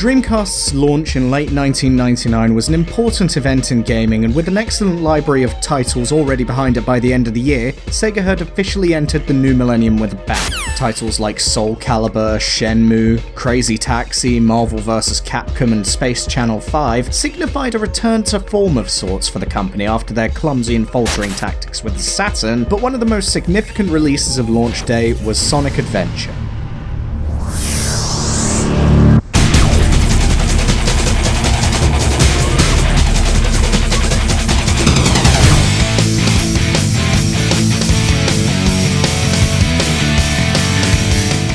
Dreamcast's launch in late 1999 was an important event in gaming, and with an excellent library of titles already behind it by the end of the year, Sega had officially entered the new millennium with a bang. Titles like Soul Calibur, Shenmue, Crazy Taxi, Marvel vs. Capcom, and Space Channel 5 signified a return to form of sorts for the company after their clumsy and faltering tactics with the Saturn, but one of the most significant releases of launch day was Sonic Adventure.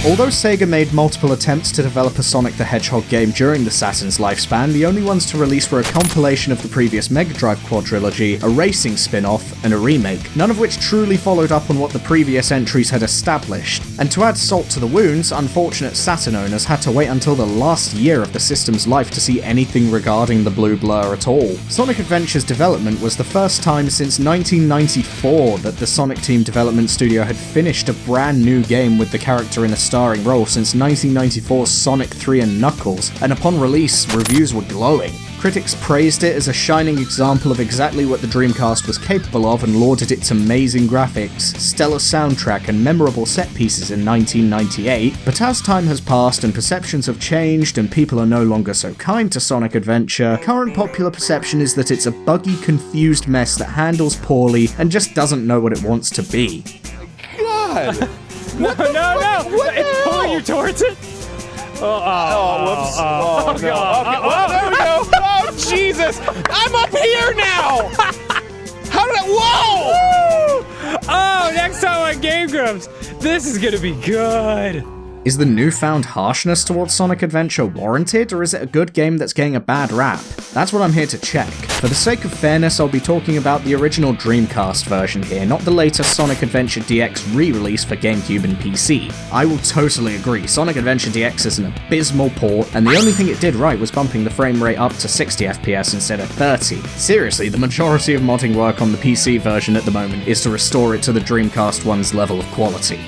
Although Sega made multiple attempts to develop a Sonic the Hedgehog game during the Saturn's lifespan, the only ones to release were a compilation of the previous Mega Drive quadrilogy, a racing spin-off, and a remake, none of which truly followed up on what the previous entries had established. And to add salt to the wounds, unfortunate Saturn owners had to wait until the last year of the system's life to see anything regarding the Blue Blur at all. Sonic Adventure's development was the first time since 1994 that the Sonic Team development studio had finished a brand new game with the character in a starring role since 1994's Sonic 3 and Knuckles, and upon release, reviews were glowing. Critics praised it as a shining example of exactly what the Dreamcast was capable of and lauded its amazing graphics, stellar soundtrack, and memorable set pieces in 1998, but as time has passed and perceptions have changed and people are no longer so kind to Sonic Adventure, current popular perception is that it's a buggy, confused mess that handles poorly and just doesn't know what it wants to be. God! No! It's pulling you towards it? Whoops. Oh, God. no. There we go. Oh, Jesus. I'm up here now. How did I... Whoa! Oh, next time on Game Grumps, this is gonna be good. Is the newfound harshness towards Sonic Adventure warranted, or is it a good game that's getting a bad rap? That's what I'm here to check. For the sake of fairness, I'll be talking about the original Dreamcast version here, not the latest Sonic Adventure DX re-release for GameCube and PC. I will totally agree, Sonic Adventure DX is an abysmal port, and the only thing it did right was bumping the frame rate up to 60 FPS instead of 30. Seriously, the majority of modding work on the PC version at the moment is to restore it to the Dreamcast one's level of quality.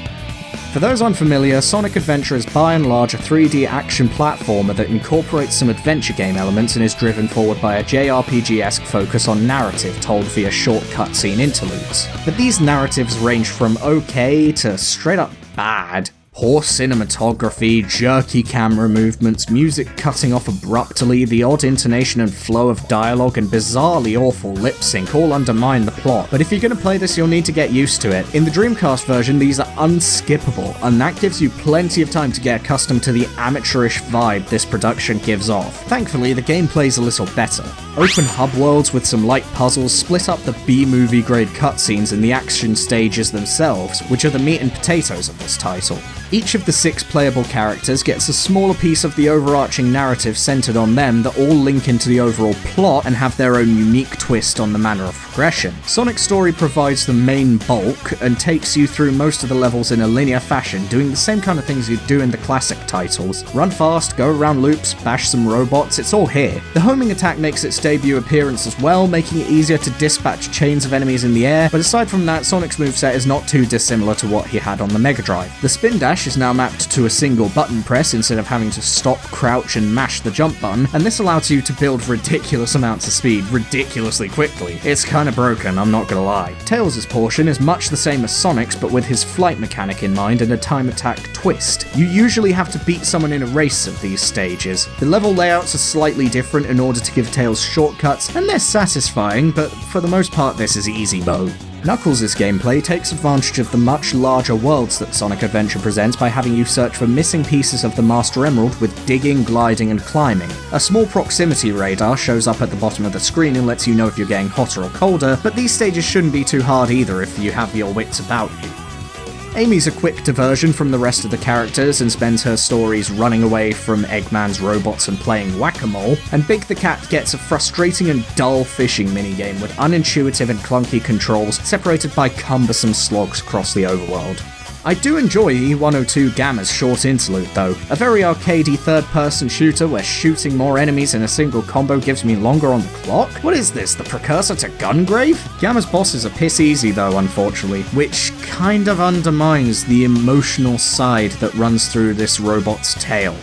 For those unfamiliar, Sonic Adventure is by and large a 3D action platformer that incorporates some adventure game elements and is driven forward by a JRPG-esque focus on narrative told via short cutscene interludes. But these narratives range from okay to straight up bad. Poor cinematography, jerky camera movements, music cutting off abruptly, the odd intonation and flow of dialogue, and bizarrely awful lip sync all undermine the plot. But if you're going to play this, you'll need to get used to it. In the Dreamcast version, these are unskippable, and that gives you plenty of time to get accustomed to the amateurish vibe this production gives off. Thankfully, the gameplay's a little better. Open hub worlds with some light puzzles split up the B-movie grade cutscenes in the action stages themselves, which are the meat and potatoes of this title. Each of the 6 playable characters gets a smaller piece of the overarching narrative centered on them that all link into the overall plot and have their own unique twist on the manner of progression. Sonic's story provides the main bulk and takes you through most of the levels in a linear fashion, doing the same kind of things you'd do in the classic titles. Run fast, go around loops, bash some robots, it's all here. The homing attack makes its debut appearance as well, making it easier to dispatch chains of enemies in the air, but aside from that, Sonic's moveset is not too dissimilar to what he had on the Mega Drive. The spin dash is now mapped to a single button press instead of having to stop, crouch, and mash the jump button, and this allows you to build ridiculous amounts of speed ridiculously quickly. It's kinda broken, I'm not gonna lie. Tails' portion is much the same as Sonic's, but with his flight mechanic in mind and a time attack twist. You usually have to beat someone in a race at these stages. The level layouts are slightly different in order to give Tails shortcuts, and they're satisfying, but for the most part this is easy mode. Knuckles' gameplay takes advantage of the much larger worlds that Sonic Adventure presents by having you search for missing pieces of the Master Emerald with digging, gliding, and climbing. A small proximity radar shows up at the bottom of the screen and lets you know if you're getting hotter or colder, but these stages shouldn't be too hard either if you have your wits about you. Amy's a quick diversion from the rest of the characters and spends her stories running away from Eggman's robots and playing whack-a-mole, and Big the Cat gets a frustrating and dull fishing minigame with unintuitive and clunky controls separated by cumbersome slogs across the overworld. I do enjoy E102 Gamma's short interlude though, a very arcadey third-person shooter where shooting more enemies in a single combo gives me longer on the clock? What is this, the precursor to Gungrave? Gamma's bosses are piss easy though, unfortunately, which kind of undermines the emotional side that runs through this robot's tale.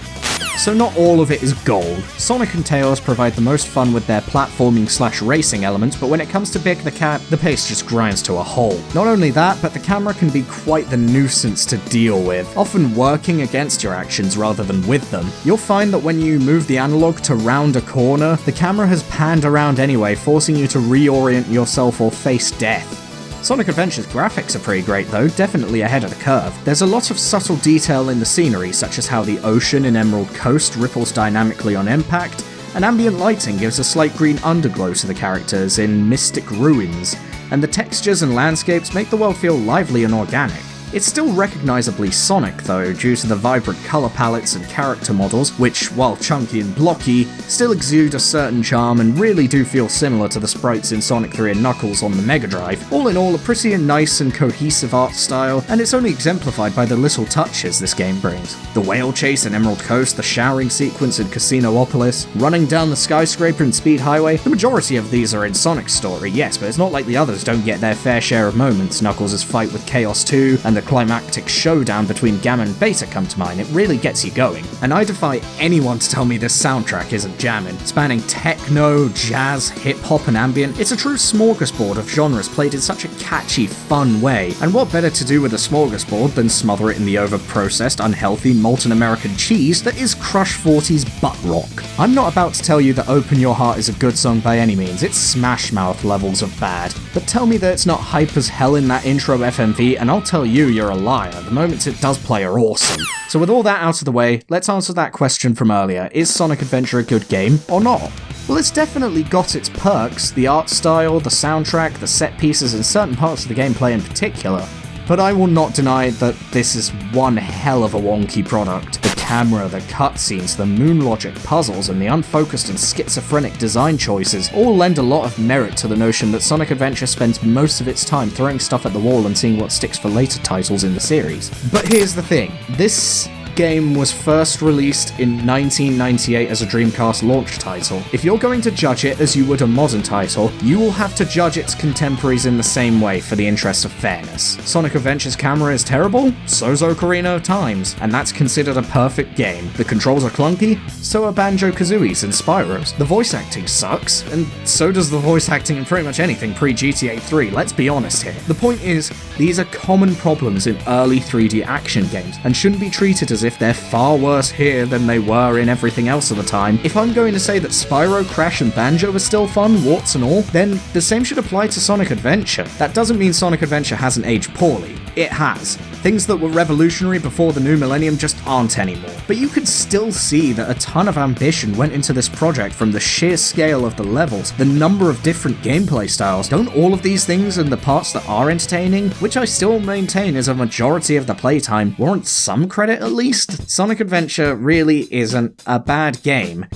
so not all of it is gold. Sonic and Tails provide the most fun with their platforming/racing elements, but when it comes to Big the Cat, the pace just grinds to a halt. Not only that, but the camera can be quite the nuisance to deal with, often working against your actions rather than with them. You'll find that when you move the analog to round a corner, the camera has panned around anyway, forcing you to reorient yourself or face death. Sonic Adventure's graphics are pretty great though, definitely ahead of the curve. There's a lot of subtle detail in the scenery, such as how the ocean in Emerald Coast ripples dynamically on impact, and ambient lighting gives a slight green underglow to the characters in Mystic Ruins, and the textures and landscapes make the world feel lively and organic. It's still recognisably Sonic though, due to the vibrant colour palettes and character models, which, while chunky and blocky, still exude a certain charm and really do feel similar to the sprites in Sonic 3 and Knuckles on the Mega Drive. All in all, a pretty and nice and cohesive art style, and it's only exemplified by the little touches this game brings. The whale chase in Emerald Coast, the showering sequence in Casinoopolis, running down the skyscraper in Speed Highway, the majority of these are in Sonic's story, yes, but it's not like the others don't get their fair share of moments. Knuckles' fight with Chaos 2, and the climactic showdown between Gamma and Beta come to mind. It really gets you going. And I defy anyone to tell me this soundtrack isn't jammin'. Spanning techno, jazz, hip-hop and ambient, it's a true smorgasbord of genres played in such a catchy, fun way. And what better to do with a smorgasbord than smother it in the over-processed, unhealthy, molten American cheese that is Crush 40's butt rock. I'm not about to tell you that Open Your Heart is a good song by any means, it's Smash Mouth levels of bad. But tell me that it's not hype as hell in that intro FMV and I'll tell you you're a liar. The moments it does play are awesome. So with all that out of the way, let's answer that question from earlier. Is Sonic Adventure a good game or not? Well, it's definitely got its perks, the art style, the soundtrack, the set pieces, and certain parts of the gameplay in particular. But I will not deny that this is one hell of a wonky product. The camera, the cutscenes, the moon logic puzzles, and the unfocused and schizophrenic design choices all lend a lot of merit to the notion that Sonic Adventure spends most of its time throwing stuff at the wall and seeing what sticks for later titles in the series. But here's the thing, this game was first released in 1998 as a Dreamcast launch title. If you're going to judge it as you would a modern title, you will have to judge its contemporaries in the same way for the interest of fairness. Sonic Adventure's camera is terrible, so's Ocarina of Time's, and that's considered a perfect game. The controls are clunky, so are Banjo-Kazooie's and Spyro's. The voice acting sucks, and so does the voice acting in pretty much anything pre-GTA 3, let's be honest here. The point is, these are common problems in early 3D action games, and shouldn't be treated as if they're far worse here than they were in everything else at the time. If I'm going to say that Spyro, Crash and Banjo are still fun, warts and all, then the same should apply to Sonic Adventure. That doesn't mean Sonic Adventure hasn't aged poorly. It has. Things that were revolutionary before the new millennium just aren't anymore. But you can still see that a ton of ambition went into this project, from the sheer scale of the levels, the number of different gameplay styles. Don't all of these things and the parts that are entertaining, which I still maintain is a majority of the playtime, warrant some credit at least? Sonic Adventure really isn't a bad game.